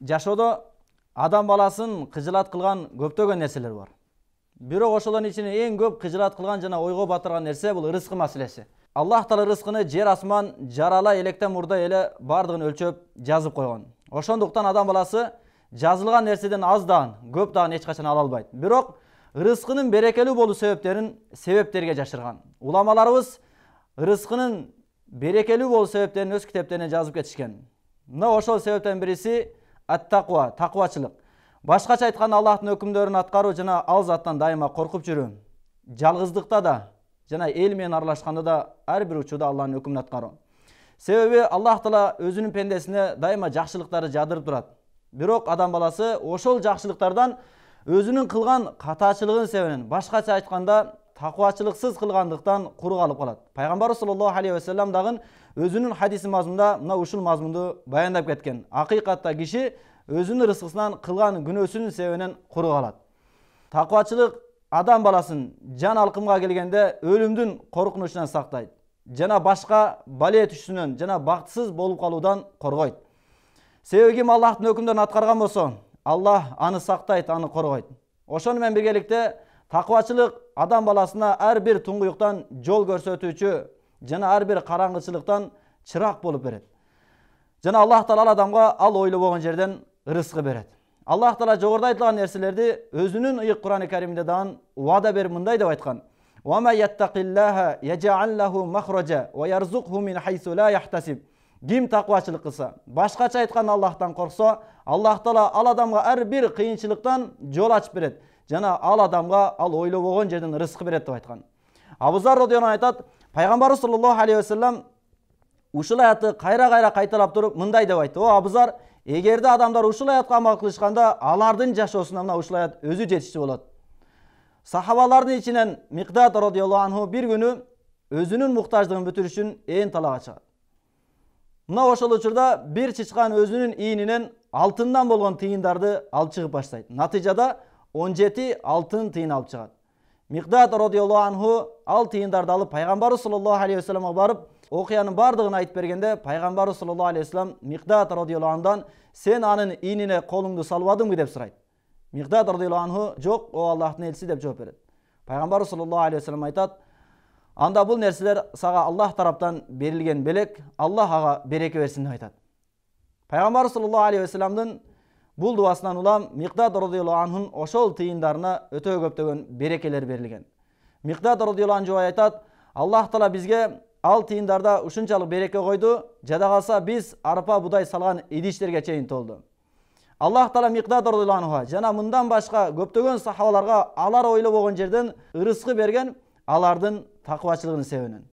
Жашоодо адам баласын кыжылат кылган көптөгөн нерселер бар. Бирок ошолордун ичинен эң көп кыжылат кылган жана ойго батырган нерсе бул рызкы маселеси. Аллах Таала рызкыны жер асман жарала электен мурда эле бардыгын өлчөп жазып койгон. Ошондуктан адам баласы жазылган нерседен аз дагы, көп дагы эч качан ала албайт. Бирок рызкынын берекелүү болуу себептерин себептерге жашырган. Уламаларыбыз рызкынын берекелүү болуу себептерин өз китептерине жазып кетишкен. Мына ошол себептен бириси ат-таква, таквачылык. Башкача айтканда Аллахтын өкүмдөрүн аткаруу жана ал заттан дайыма коркуп жүрүү. Жалгыздыкта да жана эл менен аралашканда да ар бир учурда Аллахтын өкүмүн аткаруу. Себеби Аллах Таала өзүнүн пендесине дайыма жакшылыктарды жадырып турат. Бирок адам баласы ошол жакшылыктардан өзүнүн кылган катачылыгын себебинен, башкача айтканда таквачылыксыз кылгандыктан куру калып калат. Пайгамбар саллаллаху алейхи ва саллям дагы өзүнүн хадиси мазмунда мына ушул мазмунду баяндап кеткен. Акыйкатта киши өзүнүн рызкысынан кылган күнөөсүнүн себебинен куру калат. Таквачылык адам баласын жан алкымга келгенде өлүмдүн коркунучунан сактайт. Жана башка бале түшүнөн жана бактысыз болуп калуудан коргойт. Себеби ким Аллахтын өкүмдөрүн аткарган болсо, Аллах аны сактайт, аны коргойт. Ошону менен биргеликте таквачылык адам баласына ар бир туңгуюктан жол көрсөтүүчү жана ар бир караңгычылыктан чырак болуп берет. Жана Аллах Таала адамга ал ойлобогон жерден рызкы берет. Аллах Таала жогоруда айтылган нерселерди өзүнүн ыйык Кур'ан-ы Каримде дагы вада берип мындай деп айткан: "Ва ма яттакиллаха яж'ал лаху махраджа ва ярзукху мин хайсу ла яхтасиб." Ким таквачылык кылса, башкача айтканда Аллахтан корксо, Аллах Таала ал адамга ар бир кыйынчылыктан жол ачып берет. Жана ал адамга ал ойлобогон жерден рызкы берет деп айткан. Абу Зар радияллаху айтат, пайгамбар саллаллаху алейхи ва саллям ушул аятты кайра кайталап туруп мындай деп айтты: "О Абу Зар, эгерде адамдар ушул аятка амал кылышканда, алардын жашоосуна мына ушул аят өзү жетишчи болот." Сахабалардын ичинен Микдад радияллаху анху бир күнү өзүнүн муктаждыгын бүтүрүш үчүн ээн талага чыгат. Мына ошол учурда бир чычкан өзүнүн ийининен алтындан болгон тыйындарды алып чыгып баштайт. Натыйжада 17 алтын тыйын алып чыгат. Микдад радияллаху анху ал тыйындарды алып пайгамбар саллаллаху алейхи ва салламга барып, окуянын бардыгын айтып бергенде пайгамбар саллаллаху алейхи ва саллям Микдад радияллаху андан: "Сен анын ийинине колуңду салбадыңбы?" деп сурайт. Микдад радияллаху анху: "Жок, о Аллахтын элчиси" деп жооп берет. Пайгамбар саллаллаху алейхи ва саллям айтат: "Анда бул нерселер сага Аллах тараптан берилген белек, Аллах ага береке берсин" деп айтат. Пайгамбар саллаллаху алейхи ва саллямдын бул дуасынан улам Микдад радияллаху анхун ошол тыйындарына өтө көптөгөн берекелер берилген. Микдад радияллаху анху айтат: "Аллах Таала бизге ал тыйындарда ушунчалык береке койду, жада калса биз арпа будай салган идиштерге чейин толду." Аллах Таала Микдад радияллаху анхуга жана мындан башка көптөгөн сахабаларга алар ойлобогон жерден рызкы берген, алардын таквачылыгынын себебинен.